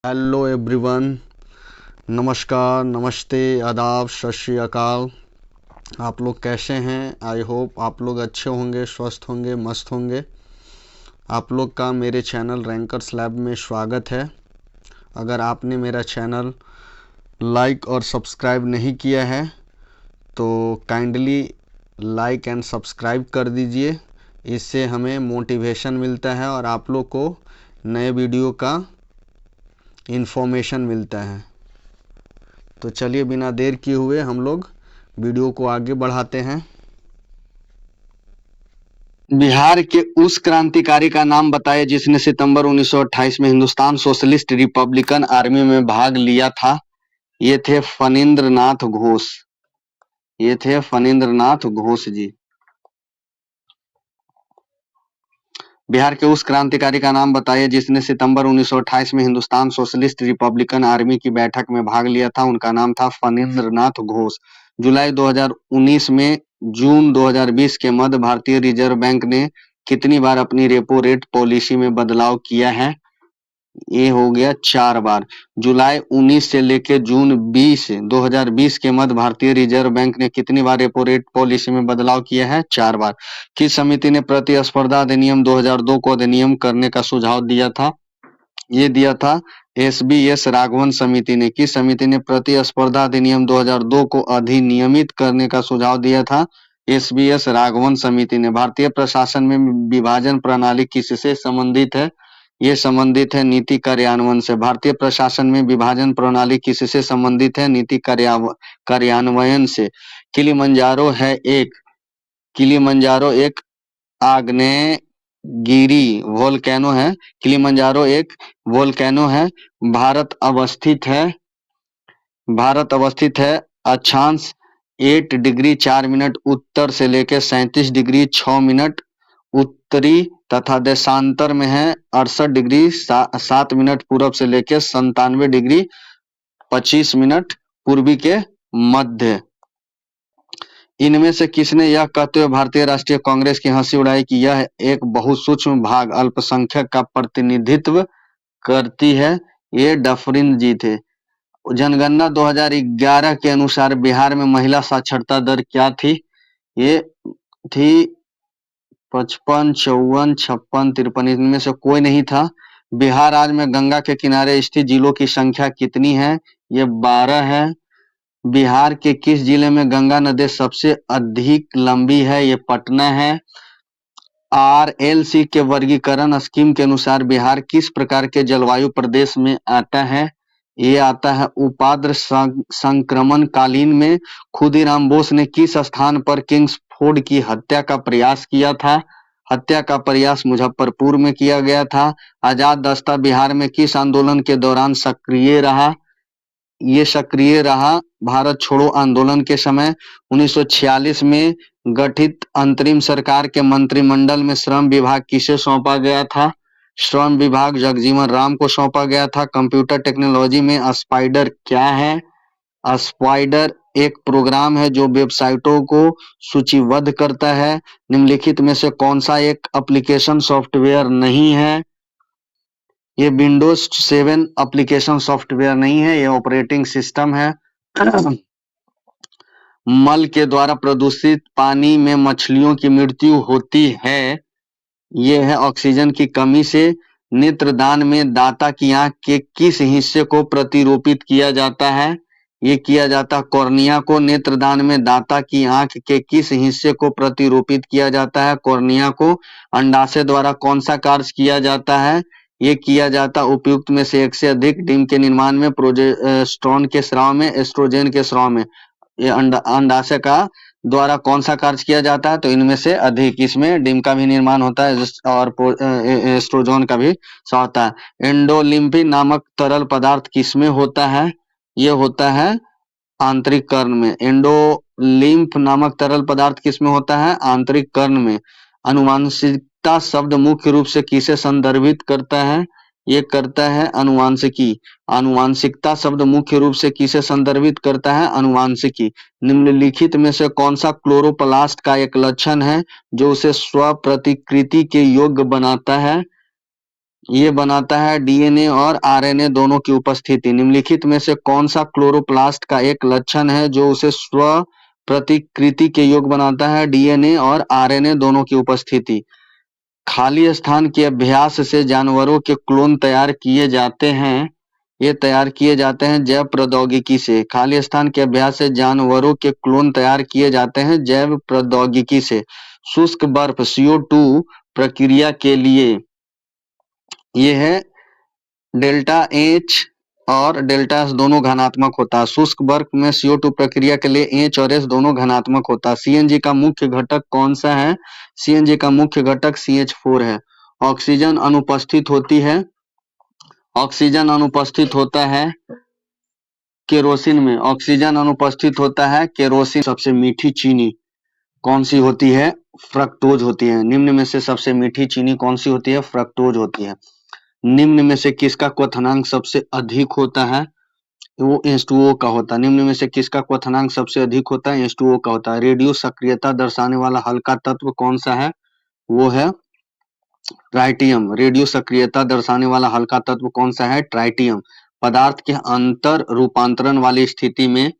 Hello everyone. नमस्कार, नमस्ते, आदाब, सत श्री अकाल। आप लोग कैसे हैं? आई होप आप लोग अच्छे होंगे, स्वस्थ होंगे, मस्त होंगे। आप लोग का मेरे चैनल रैंकर्स लैब में स्वागत है। अगर आपने मेरा चैनल लाइक और सब्सक्राइब नहीं किया है तो काइंडली लाइक एंड सब्सक्राइब कर दीजिए। इससे हमें मोटिवेशन मिलता है और आप लोग को नए वीडियो का इन्फॉर्मेशन मिलता है। तो चलिए बिना देर किए हुए हम लोग वीडियो को आगे बढ़ाते हैं। बिहार के उस क्रांतिकारी का नाम बताइए जिसने सितंबर 1928 में हिंदुस्तान सोशलिस्ट रिपब्लिकन आर्मी में भाग लिया था। ये थे फणींद्र नाथ घोष। ये थे फणींद्र नाथ घोष जी। बिहार के उस क्रांतिकारी का नाम बताइए जिसने सितंबर 1928 में हिंदुस्तान सोशलिस्ट रिपब्लिकन आर्मी की बैठक में भाग लिया था। उनका नाम था फणींद्र नाथ घोष। जुलाई 2019 में जून 2020 के मध्य भारतीय रिजर्व बैंक ने कितनी बार अपनी रेपो रेट पॉलिसी में बदलाव किया है? ये हो गया 4 बार। जुलाई 19 से लेकर जून 2020 के मध्य भारतीय रिजर्व बैंक ने कितनी बार रेपो रेट पॉलिसी में बदलाव किया है? 4 बार। किस समिति ने प्रतिस्पर्धा अधिनियम 2002 को अधिनियम करने का सुझाव दिया था? ये दिया था एस राघवन समिति ने। किस समिति ने प्रतिस्पर्धा अधिनियम 2002 को अधिनियमित करने का सुझाव दिया था? एस राघवन समिति ने। भारतीय प्रशासन में विभाजन प्रणाली किससे संबंधित है? ये संबंधित है नीति कार्यान्वयन से। भारतीय प्रशासन में विभाजन प्रणाली किससे संबंधित है? नीति कार्यान्वयन से। किलिमंजारो एक आग्नेयगिरी वोल्केनो है। किलिमंजारो एक वोल्केनो है। भारत अवस्थित है अक्षांश 8 डिग्री 4 मिनट उत्तर से लेकर 37 डिग्री 6 मिनट उत्तरी तथा देशांतर में है 68 डिग्री 7 मिनट पूर्व से लेकर 97 डिग्री 25 मिनट पूर्वी के मध्य। इनमें से किसने यह कहते हुए भारतीय राष्ट्रीय कांग्रेस की हंसी उड़ाई कि यह एक बहुत सूक्ष्म भाग अल्पसंख्यक का प्रतिनिधित्व करती है? ये डफरिन जी थे। जनगणना 2011 के अनुसार बिहार में महिला साक्षरता दर क्या थी? ये थी 55, 54, 56, 53। इनमें से कोई नहीं था। बिहार राज्य में गंगा के किनारे स्थित जिलों की संख्या कितनी है? ये 12 है। बिहार के किस जिले में गंगा नदी सबसे अधिक लंबी है? ये पटना है। RLC के वर्गीकरण स्कीम के अनुसार बिहार किस प्रकार के जलवायु प्रदेश में आता है? ये आता है उपाद्र संक्रमण कालीन में। खुदीराम बोस ने किस स्थान पर किंग्सफोर्ड की हत्या का प्रयास किया था? हत्या का प्रयास मुजफ्फरपुर में किया गया था। आजाद दस्ता बिहार में किस आंदोलन के दौरान सक्रिय रहा? ये सक्रिय रहा भारत छोड़ो आंदोलन के समय। 1946 में गठित अंतरिम सरकार के मंत्रिमंडल में श्रम विभाग किसे सौंपा गया था? श्रम विभाग जगजीवन राम को सौंपा गया था। कंप्यूटर टेक्नोलॉजी में स्पाइडर क्या है? स्पाइडर एक प्रोग्राम है जो वेबसाइटों को सूचीबद्ध करता है। निम्नलिखित में से कौन सा एक एप्लीकेशन सॉफ्टवेयर नहीं है? ये विंडोज 7 एप्लीकेशन सॉफ्टवेयर नहीं है, ये ऑपरेटिंग सिस्टम है। मल के द्वारा प्रदूषित पानी में मछलियों की मृत्यु होती है। ये है ऑक्सीजन की कमी से। नेत्रदान में दाता की आंख के किस हिस्से को प्रतिरोपित किया जाता है? ये किया जाता कॉर्निया को। नेत्रदान में दाता की आंख के किस हिस्से को प्रतिरोपित किया जाता है? कॉर्निया को। अंडाशय द्वारा कौन सा कार्य किया जाता है? ये किया जाता उपयुक्त में से एक से अधिक डिम के निर्माण में, प्रोजेस्टेरोन के स्राव में, एस्ट्रोजन के स्राव में। ये अंडाशय का द्वारा कौन सा कार्य किया जाता है? तो इनमें से अधिक। इसमें डिम का भी निर्माण होता है और एस्ट्रोजन का भी होता है। एंडोलिम्फी नामक तरल पदार्थ किसमें होता है? ये होता है आंतरिक कर्ण में। एंडोलिम्फ नामक तरल पदार्थ किसमें होता है? आंतरिक कर्ण में। अनुवांशिकता शब्द मुख्य रूप से किसे संदर्भित करता है? ये करता है अनुवांशिकी। आनुवांशिकता शब्द मुख्य रूप से किसे संदर्भित करता है? अनुवांशिकी। निम्नलिखित में से कौन सा क्लोरोप्लास्ट का एक लक्षण है जो उसे स्वप्रतिकृति के योग्य बनाता है? ये बनाता है डीएनए और आरएनए दोनों की उपस्थिति। निम्नलिखित में से कौन सा क्लोरोप्लास्ट का एक लक्षण है जो उसे स्व प्रतिकृति के योग्य बनाता है? डीएनए और आरएनए दोनों की उपस्थिति। खाली स्थान के अभ्यास से जानवरों के क्लोन तैयार किए जाते हैं। ये तैयार किए जाते हैं जैव प्रौद्योगिकी से। खाली स्थान के अभ्यास से जानवरों के क्लोन तैयार किए जाते हैं जैव प्रौद्योगिकी से। शुष्क बर्फ CO2 प्रक्रिया के लिए ये है डेल्टा एच और डेल्टा एस दोनों धनात्मक होता है। शुष्क बर्फ में CO2 प्रक्रिया के लिए एच और एस दोनों धनात्मक होता है। सीएनजी का मुख्य घटक कौन सा है? सीएनजी का मुख्य घटक CH4 है। ऑक्सीजन अनुपस्थित होती है। ऑक्सीजन अनुपस्थित होता है केरोसिन में। ऑक्सीजन अनुपस्थित होता है केरोसिन। सबसे मीठी चीनी कौन सी होती है? फ्रक्टोज होती है। निम्न में से सबसे मीठी चीनी कौन सी होती है? फ्रक्टोज होती है। निम्न में से किसका क्वथनांक सबसे अधिक होता है? वो H2O का होता है। निम्न में से किसका क्वथनांक सबसे अधिक होता है? H2O का होता है। रेडियो सक्रियता दर्शाने वाला हल्का तत्व कौन सा है? वो है ट्राइटियम। रेडियो सक्रियता दर्शाने वाला हल्का तत्व कौन सा है? ट्राइटियम। पदार्थ के अंतर रूपांतरण वाली स्थिति में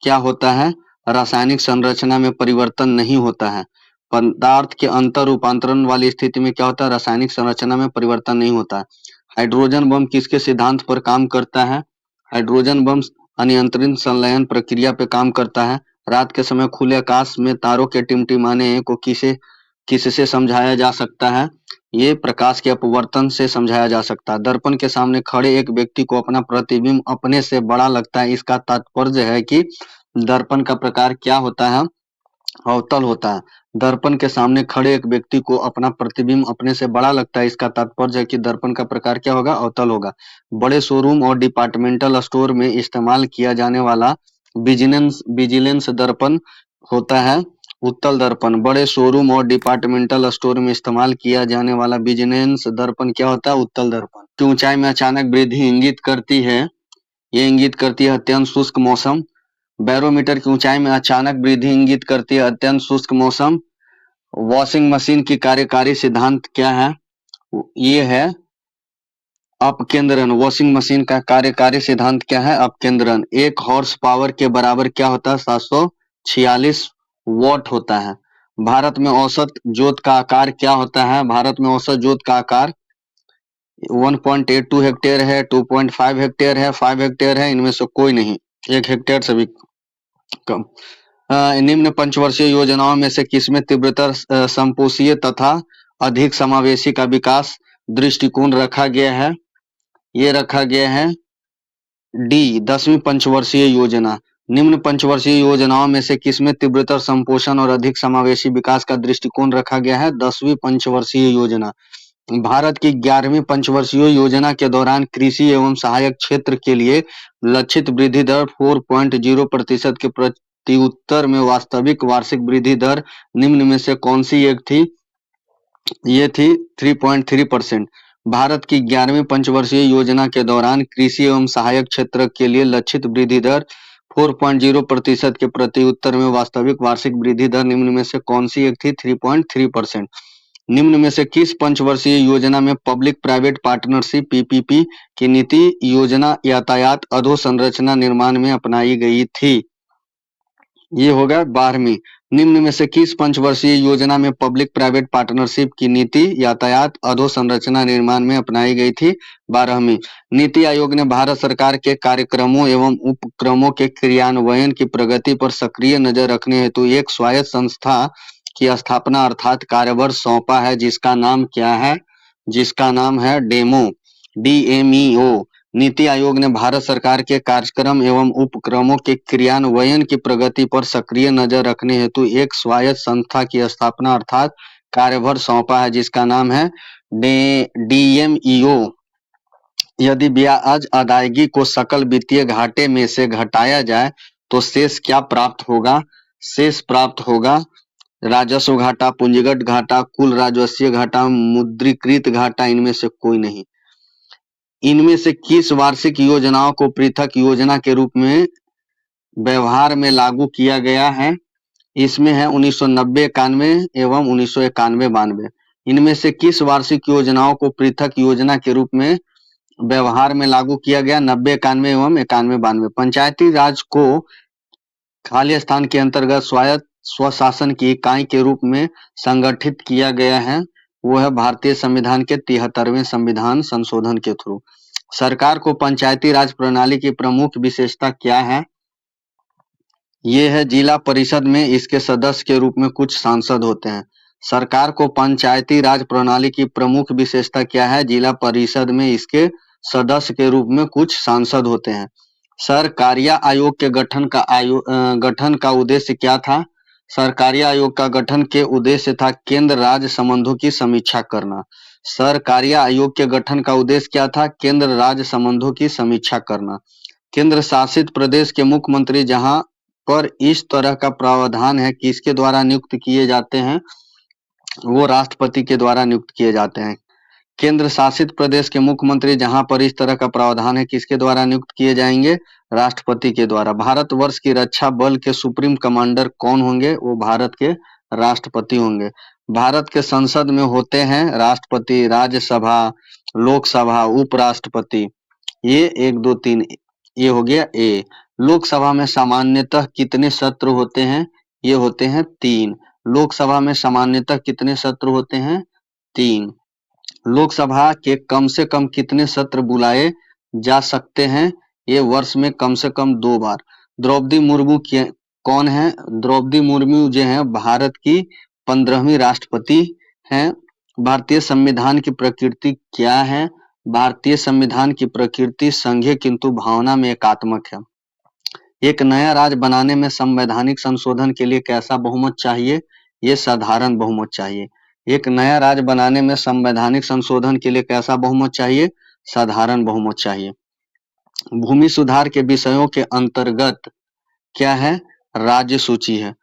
क्या होता है? रासायनिक संरचना में परिवर्तन नहीं होता है। पदार्थ के अंतर रूपांतरण वाली स्थिति में क्या होता है? रासायनिक संरचना में परिवर्तन नहीं होता है। हाइड्रोजन बम किसके सिद्धांत पर काम करता है? हाइड्रोजन बम अनियंत्रित संलयन प्रक्रिया पे काम करता है। रात के समय खुले आकाश में तारों के टिमटिमाने को किससे समझाया जा सकता है? ये प्रकाश के अपवर्तन से समझाया जा सकता है। दर्पण के सामने खड़े एक व्यक्ति को अपना प्रतिबिंब अपने से बड़ा लगता है। इसका तात्पर्य है कि दर्पण का प्रकार क्या होता है? अवतल होता है। दर्पण के सामने खड़े एक व्यक्ति को अपना प्रतिबिंब अपने से बड़ा लगता है। इसका तात्पर्य है कि दर्पण का प्रकार क्या होगा? अवतल होगा। बड़े शोरूम और डिपार्टमेंटल स्टोर में इस्तेमाल किया जाने वाला विजिलेंस दर्पण होता है उत्तल दर्पण। बड़े शोरूम और डिपार्टमेंटल स्टोर में इस्तेमाल किया जाने वाला विजिलेंस दर्पण क्या होता है? उत्तल दर्पण। की ऊंचाई में अचानक वृद्धि इंगित करती है। ये इंगित करती है अत्यंत शुष्क मौसम। बैरोमीटर की ऊंचाई में अचानक वृद्धि इंगित करती है अत्यंत शुष्क मौसम। वॉशिंग मशीन की कार्यकारी सिद्धांत क्या है? ये है अपकेंद्रन। वॉशिंग मशीन का कार्यकारी सिद्धांत क्या है? अपकेंद्रन। 1 हॉर्स पावर के बराबर क्या होता है? 746 वॉट होता है। भारत में औसत जोत का आकार क्या होता है? भारत में औसत जोत का आकार 1.82 हेक्टेयर है, 2.5 हेक्टेयर है, 5 हेक्टेयर है। इनमें से कोई नहीं। 1 हेक्टेयर से भी कम। निम्न पंचवर्षीय योजनाओं में से किसमें तीव्रतर संपोषीय तथा अधिक समावेशी का विकास दृष्टिकोण रखा गया है? ये रखा गया है डी 10वीं पंचवर्षीय योजना। निम्न पंचवर्षीय योजनाओं में से किसमें तीव्रतर संपोषण और अधिक समावेशी विकास का दृष्टिकोण रखा गया है? 10वीं पंचवर्षीय योजना। भारत की 11वीं पंचवर्षीय योजना के दौरान कृषि एवं सहायक क्षेत्र के लिए लक्षित वृद्धि दर 4.0% के प्रति उत्तर में वास्तविक वार्षिक वृद्धि दर निम्न में से कौन सी एक थी? ये थी 3.3%। भारत की 11वीं पंचवर्षीय योजना के दौरान कृषि एवं सहायक क्षेत्र के लिए लक्षित वृद्धि दर 4.0% के प्रति उत्तर में वास्तविक वार्षिक वृद्धि दर निम्न में से कौन सी एक थी? 3.3%। निम्न में से किस पंचवर्षीय योजना में पब्लिक प्राइवेट पार्टनरशिप PPP की नीति योजना यातायात अधोसंरचना निर्माण में अपनाई गई थी? ये होगा 12वीं। निम्न में से किस पंचवर्षीय योजना में पब्लिक प्राइवेट पार्टनरशिप की नीति यातायात अधोसंरचना निर्माण में अपनाई गई थी? 12वीं। नीति आयोग ने भारत सरकार के कार्यक्रमों एवं उपक्रमों के क्रियान्वयन की प्रगति पर सक्रिय नजर रखने हेतु एक स्वायत्त संस्था की स्थापना अर्थात कार्यभार सौंपा है, जिसका नाम क्या है? जिसका नाम है DMEO। नीति आयोग ने भारत सरकार के कार्यक्रम एवं उपक्रमों के क्रियान्वयन की प्रगति पर सक्रिय नजर रखने हेतु एक स्वायत्त संस्था की स्थापना अर्थात कार्यभार सौंपा है, जिसका नाम है DMEO। यदि ब्याज अदायगी को सकल वित्तीय घाटे में से घटाया जाए तो शेष क्या प्राप्त होगा? शेष प्राप्त होगा राजस्व घाटा, पूंजीगत घाटा, कुल राजस्वीय घाटा, मुद्रीकृत घाटा। इनमें से कोई नहीं। इनमें से किस वार्षिक योजनाओं को पृथक योजना के रूप में व्यवहार में लागू किया गया है? इसमें है 1990-91 एवं 1991-92। इनमें से किस वार्षिक योजनाओं को पृथक योजना के रूप में व्यवहार में लागू किया गया? 90, 91 एवं 91, 92। पंचायती राज को खाली स्थान के अंतर्गत स्वायत्त स्वशासन की इकाई के रूप में संगठित किया गया है। वो है भारतीय संविधान के 73वें संविधान संशोधन के थ्रू। सरकार को पंचायती राज प्रणाली की प्रमुख विशेषता क्या है? ये है जिला परिषद में इसके सदस्य के रूप में कुछ सांसद होते हैं। सरकार को पंचायती राज प्रणाली की प्रमुख विशेषता क्या है? जिला परिषद में इसके सदस्य के रूप में कुछ सांसद होते हैं। सरकारिया आयोग के गठन का उद्देश्य क्या था? सरकारिया आयोग का गठन के उद्देश्य था केंद्र राज्य संबंधों की समीक्षा करना। सरकारिया आयोग के गठन का उद्देश्य क्या था? केंद्र राज्य संबंधों की समीक्षा करना। केंद्र शासित प्रदेश के मुख्यमंत्री जहां पर इस तरह का प्रावधान है कि इसके द्वारा नियुक्त किए जाते हैं, वो राष्ट्रपति के द्वारा नियुक्त किए जाते हैं। केंद्र शासित प्रदेश के मुख्यमंत्री जहां पर इस तरह का प्रावधान है, किसके द्वारा नियुक्त किए जाएंगे? राष्ट्रपति के द्वारा। भारतवर्ष की रक्षा बल के सुप्रीम कमांडर कौन होंगे? वो भारत के राष्ट्रपति होंगे। भारत के संसद में होते हैं राष्ट्रपति, राज्यसभा, लोकसभा, उपराष्ट्रपति। ये 1, 2, 3 ये हो गया ए। लोकसभा में सामान्यतः कितने सत्र होते हैं? ये होते हैं 3। लोकसभा में सामान्यतः कितने सत्र होते हैं? 3। लोकसभा के कम से कम कितने सत्र बुलाए जा सकते हैं? ये वर्ष में कम से कम 2 बार। द्रौपदी मुर्मू कौन है? द्रौपदी मुर्मू जो है भारत की 15वीं राष्ट्रपति हैं। भारतीय संविधान की प्रकृति क्या है? भारतीय संविधान की प्रकृति संघीय किंतु भावना में एकात्मक है। एक नया राज्य बनाने में संवैधानिक संशोधन के लिए कैसा बहुमत चाहिए? ये साधारण बहुमत चाहिए। एक नया राज्य बनाने में संवैधानिक संशोधन के लिए कैसा बहुमत चाहिए? साधारण बहुमत चाहिए। भूमि सुधार के विषयों के अंतर्गत क्या है? राज्य सूची है।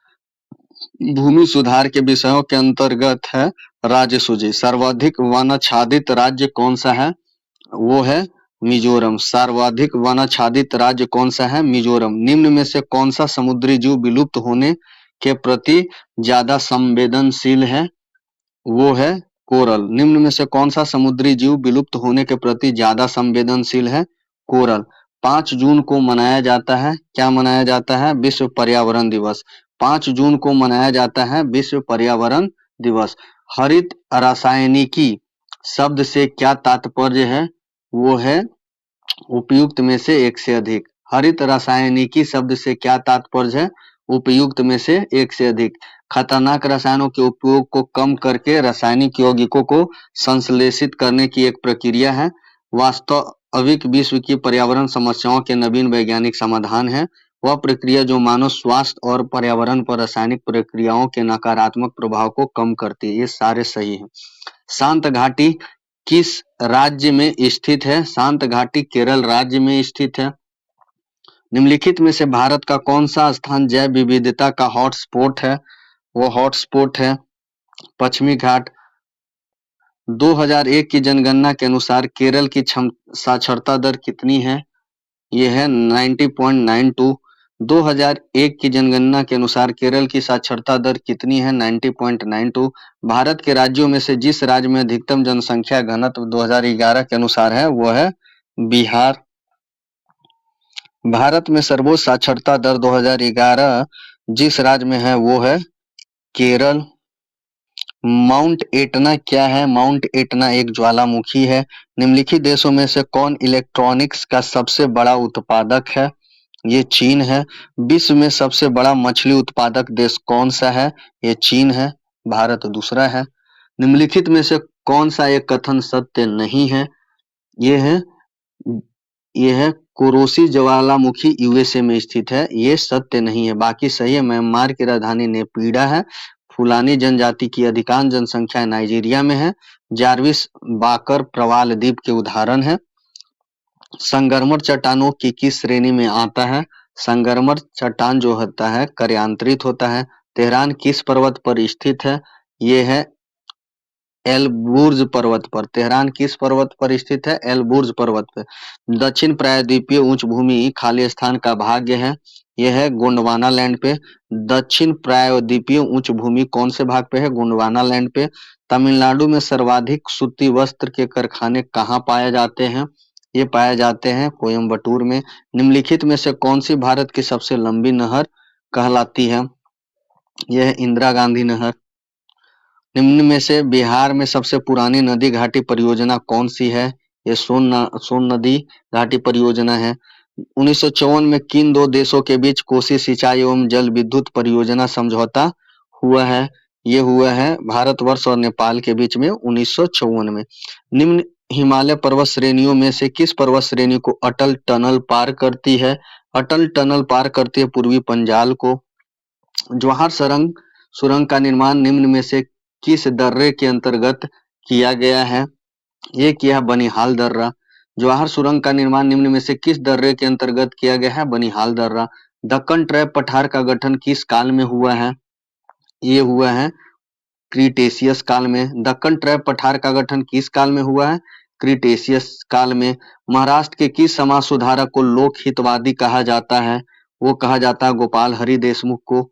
भूमि सुधार के विषयों के अंतर्गत है राज्य सूची। सर्वाधिक वनाच्छादित राज्य कौन सा है? वो है मिजोरम। सर्वाधिक वनाच्छादित राज्य कौन सा है? मिजोरम। निम्न में से कौन सा समुद्री जीव विलुप्त होने के प्रति ज्यादा संवेदनशील है? वो है कोरल। निम्न में से कौन सा समुद्री जीव विलुप्त होने के प्रति ज्यादा संवेदनशील है? कोरल। 5 जून को मनाया जाता है, क्या मनाया जाता है? विश्व पर्यावरण दिवस। 5 जून को मनाया जाता है विश्व पर्यावरण दिवस। हरित रासायनिकी शब्द से क्या तात्पर्य है? वो है उपयुक्त में से एक से अधिक। हरित रासायनिकी शब्द से क्या तात्पर्य है? उपयुक्त में से एक से अधिक। खतरनाक रसायनों के उपयोग को कम करके रासायनिक यौगिकों को संश्लेषित करने की एक प्रक्रिया है। वास्तविक विश्व की पर्यावरण समस्याओं के नवीन वैज्ञानिक समाधान है। वह प्रक्रिया जो मानव स्वास्थ्य और पर्यावरण पर रासायनिक प्रक्रियाओं के नकारात्मक प्रभाव को कम करती है। ये सारे सही है। शांत घाटी किस राज्य में स्थित है? शांत घाटी केरल राज्य में स्थित है। निम्नलिखित में से भारत का कौन सा स्थान जैव विविधता का हॉटस्पॉट है? वो हॉटस्पॉट है पश्चिमी घाट। 2001 की जनगणना के अनुसार केरल की साक्षरता दर कितनी है? ये है 90.92। 2001 की जनगणना के अनुसार केरल की साक्षरता दर कितनी है? 90.92। भारत के राज्यों में से जिस राज्य में अधिकतम जनसंख्या घनत्व 2011 के अनुसार है वो है बिहार। भारत में सर्वोच्च साक्षरता दर 2011 जिस राज्य में है वो है केरल। माउंट एटना क्या है? माउंट एटना एक ज्वालामुखी है। निम्नलिखित देशों में से कौन इलेक्ट्रॉनिक्स का सबसे बड़ा उत्पादक है? ये चीन है। विश्व में सबसे बड़ा मछली उत्पादक देश कौन सा है? ये चीन है। भारत दूसरा है। निम्नलिखित में से कौन सा एक कथन सत्य नहीं है? ये है कुरोशी ज्वालामुखी यूएसए में स्थित है। ये सत्य नहीं है, बाकी सही है। म्यांमार की राजधानी नेपिडा है। फुलानी जनजाति की अधिकांश जनसंख्या नाइजीरिया में है। जारविस बाकर प्रवाल द्वीप के उदाहरण है। संगमरमर चट्टानों की किस श्रेणी में आता है? संगमरमर चट्टान जो होता है कार्यांतरित होता है। तेहरान किस पर्वत पर स्थित है? ये है एलबुर्ज पर्वत पर। तेहरान किस पर्वत पर स्थित है? एलबुर्ज पर्वत पर। दक्षिण प्रायद्वीपीय उच्च भूमि खाली स्थान का भाग्य है। यह है गोंडवाना लैंड पे। दक्षिण प्रायद्वीपीय उच्च भूमि कौन से भाग पे है? गोंडवाना लैंड पे। तमिलनाडु में सर्वाधिक सूती वस्त्र के कारखाने कहाँ पाए जाते हैं? ये पाए जाते हैं कोयम्बटूर में। निम्नलिखित में से कौन सी भारत की सबसे लंबी नहर कहलाती है? यह है इंदिरा गांधी नहर। निम्न में से बिहार में सबसे पुरानी नदी घाटी परियोजना कौन सी है? ये सोन नदी घाटी परियोजना है। 1954 में किन दो देशों के बीच कोसी सिंचाई एवं जल विद्युत परियोजना समझौता हुआ है? ये हुआ है भारतवर्ष और नेपाल के बीच में 1954 में। निम्न हिमालय पर्वत श्रेणियों में से किस पर्वत श्रेणी को अटल टनल पार करती है? अटल टनल पार करती है पूर्वी पंजाल को। जवाहर सुरंग का निर्माण निम्न में से किस दर्रे के अंतर्गत किया गया है? ये किया बनिहाल दर्रा। जवाहर सुरंग का निर्माण निम्न में से किस दर्रे के अंतर्गत किया गया है? बनिहाल दर्रा। दक्कन ट्रैप पठार का गठन किस काल में हुआ है? ये हुआ है क्रीटेशियस काल में। दक्कन ट्रैप पठार का गठन किस काल में हुआ है? क्रीटेशियस काल में। महाराष्ट्र के किस समाज सुधारक को लोक हितवादी कहा जाता है? वो कहा जाता है गोपाल हरि देशमुख को।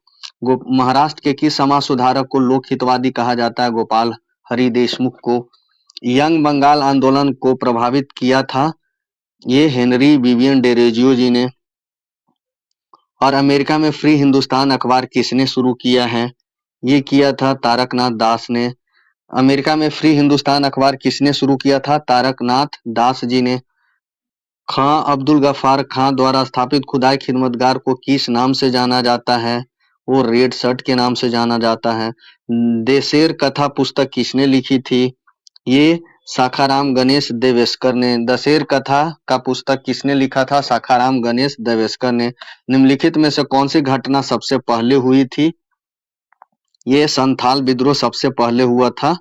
महाराष्ट्र के किस समाज सुधारक को लोक हितवादी कहा जाता है? गोपाल हरि देशमुख को। यंग बंगाल आंदोलन को प्रभावित किया था? ये हेनरी विवियन डेरोजियो जी ने। और अमेरिका में फ्री हिंदुस्तान अखबार किसने शुरू किया है? ये किया था तारकनाथ दास ने। अमेरिका में फ्री हिंदुस्तान अखबार किसने शुरू किया था? तारकनाथ दास जी ने। खां अब्दुल गफ्फार खां द्वारा स्थापित खुदाई खिदमतगार को किस नाम से जाना जाता है? वो रेड शर्ट के नाम से जाना जाता है। देशेर कथा पुस्तक किसने लिखी थी? ये साखाराम गणेश देवेस्कर ने। दशेर कथा का पुस्तक किसने लिखा था? साखाराम गणेश देवेस्कर ने। निम्नलिखित में से कौन सी घटना सबसे पहले हुई थी? ये संथाल विद्रोह सबसे पहले हुआ था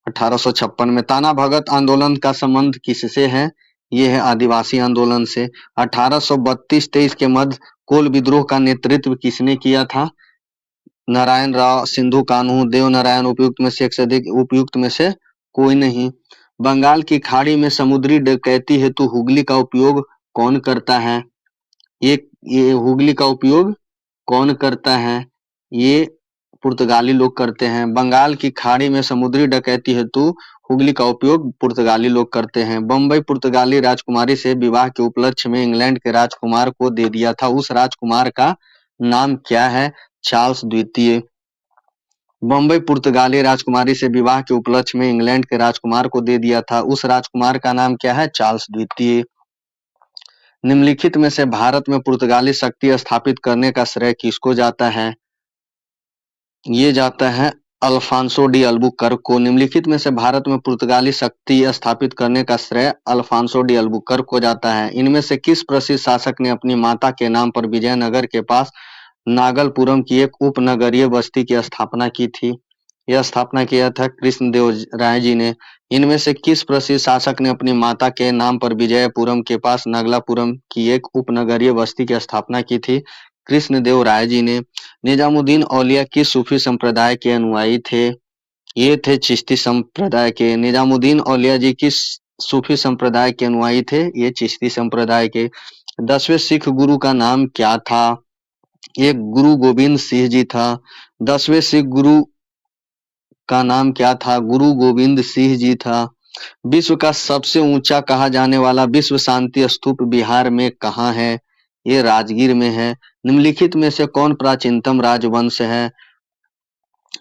1856 में। ताना भगत आंदोलन का संबंध किससे है? ये है आदिवासी आंदोलन से। 1832-33 के मध्य कोल विद्रोह का नेतृत्व किसने किया था? नारायण राव, सिंधु कान्हू, देव नारायण उपयुक्त में से एक से अधिक उपयुक्त में से कोई नहीं। बंगाल की खाड़ी में समुद्री डकैती हेतु हुगली का उपयोग कौन करता है? ये हुगली का उपयोग कौन करता है? ये पुर्तगाली लोग करते हैं। बंगाल की खाड़ी में समुद्री डकैती हेतु हुगली का उपयोग पुर्तगाली लोग करते हैं। बम्बई पुर्तगाली राजकुमारी से विवाह के उपलक्ष्य में इंग्लैंड के राजकुमार को दे दिया था। उस राजकुमार का नाम क्या है? चार्ल्स द्वितीय। बम्बई पुर्तगाली राजकुमारी से विवाह के उपलक्ष्य में इंग्लैंड के राजकुमार को दे दिया था। उस राजकुमार का नाम क्या है? चार्ल्स द्वितीय। निम्नलिखित में से भारत में पुर्तगाली शक्ति स्थापित करने का श्रेय किसको जाता है? ये जाता है अल्फांसो डी अल्बुकर्क को। निम्नलिखित में से भारत में पुर्तगाली शक्ति स्थापित करने का श्रेय अल्फांसो डी अल्बुकर्क को जाता है। इनमें से किस प्रसिद्ध शासक ने अपनी माता के नाम पर विजयनगर के पास नागलपुरम की एक उपनगरीय बस्ती की स्थापना की थी? यह स्थापना किया था कृष्णदेव राय जी ने। इनमें से किस प्रसिद्ध शासक ने अपनी माता के नाम पर विजयपुरम के पास नागलापुरम की एक उपनगरीय बस्ती की स्थापना की थी? कृष्णदेव राय जी ने। निजामुद्दीन औलिया किस सूफी संप्रदाय के अनुयायी थे? ये थे चिश्ती संप्रदाय के। निजामुद्दीन औलिया जी किस सूफी संप्रदाय के अनुयायी थे? ये चिश्ती संप्रदाय के। 10वें सिख गुरु का नाम क्या था? ये गुरु गोविंद सिंह जी था। 10वें सिख गुरु का नाम क्या था? गुरु गोविंद सिंह जी था। विश्व का सबसे ऊंचा कहा जाने वाला विश्व शांति स्तूप बिहार में कहाँ है? ये राजगीर में है। निम्नलिखित में से कौन प्राचीनतम राजवंश है?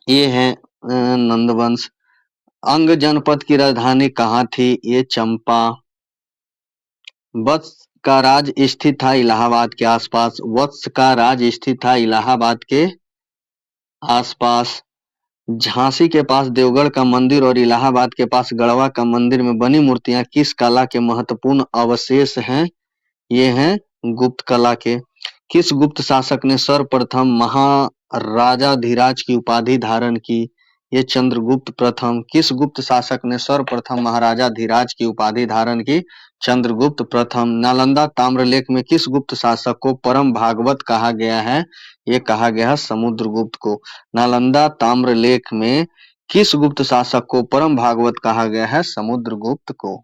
ये है नंदवंश। अंग जनपद की राजधानी कहाँ थी? ये चंपा। वत्स का राज स्थित था इलाहाबाद के आसपास। वत्स का राज स्थित था इलाहाबाद के आसपास। झांसी के पास देवगढ़ का मंदिर और इलाहाबाद के पास गढ़वा का मंदिर में बनी मूर्तियां किस कला के महत्वपूर्ण अवशेष हैं? ये हैं गुप्त कला के। किस गुप्त शासक ने सर्वप्रथम महाराजाधिराज की उपाधि धारण की? ये चंद्रगुप्त प्रथम। किस गुप्त शासक ने सर्वप्रथम महाराजाधिराज की उपाधि धारण की? चंद्रगुप्त प्रथम। नालंदा ताम्रलेख में किस गुप्त शासक को परम भागवत कहा गया है? ये कहा गया है समुद्रगुप्त को। नालंदा ताम्रलेख में किस गुप्त शासक को परम भागवत कहा गया है? समुद्रगुप्त को।